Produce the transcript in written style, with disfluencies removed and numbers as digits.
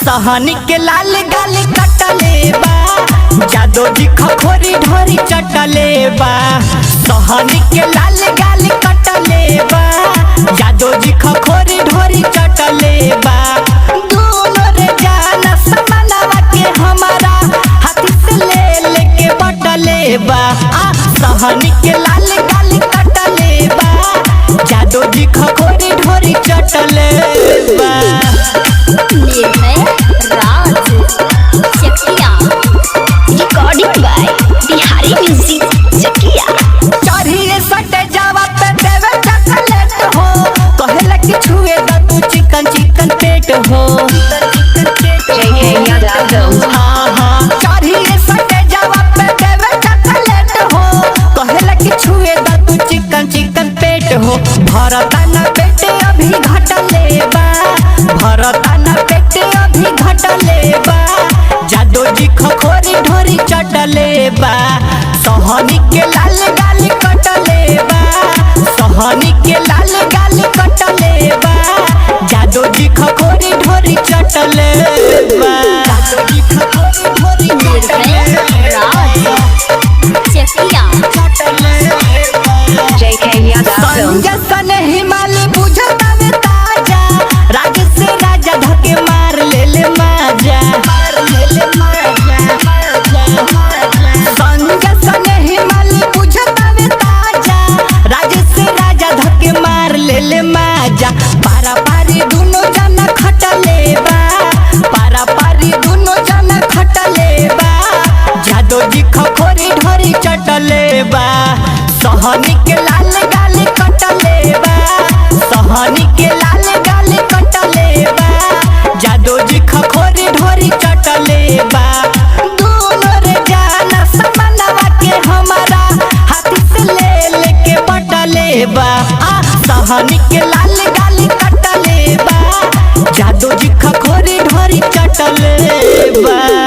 सहनी के लाल गाल कटले बा, जादो जी खखोरी ढोरी चटले बा। सहनी के लाल गाल कटले बा, जादो जी खखोरी ढोरी चटले बा। दोनों रे जाना समानवा के हमारा हाथी से ले लेके बटले बा। सहनी के लाल गाल कटले बा, जादो जी खखोरी ढोरी चटले बा। रिकॉर्डिंग बाय बिहारी म्यूजिक चकिया। चढ़िए सटे जावा पे देवे चॉकलेट हो, कहेला कि छुए दा तू चिकन चिकन पेट हो। हाँ हाँ चढ़िए सटे जावा पे देवे चॉकलेट हो, कहेला कि छुए दा तू चिकन चिकन पेट हो। भरता ना पेट अभी घटले बा, भरता ना पेट अभी घटले बा। जादो जी खखोरी ढोरी चटले बा। सहनी के लाल गाल कटले बा, सहनी के लाल गाल कटले बा। जादो जी खखोरी ढोरी चटले बा। जादो जी खखोरी ढोरी संजय सने हिमालय बुझता में ताजा, राज से राजा धके मार ले ले माजा। संजय सने हिमालय बुझता में ताजा, राज से राजा धके मार ले ले माजा। पारा पारी दोनों जना खटले बा, पारा पारी दोनों जना खटले बा। जादो जी खखोरी ढोरी चटले बा। सहनी के लाल गाल कटले बा, सहनी के लाल गाल कटले बा। जादो जी खखोरी ढोरी चटले बा। दोनों रे जाना समानवा के हमारा हाथी से ले लेके बटले बा। सहनी के लाल गाल कटले बा, जादो जी खखोरी ढोरी चटले बा।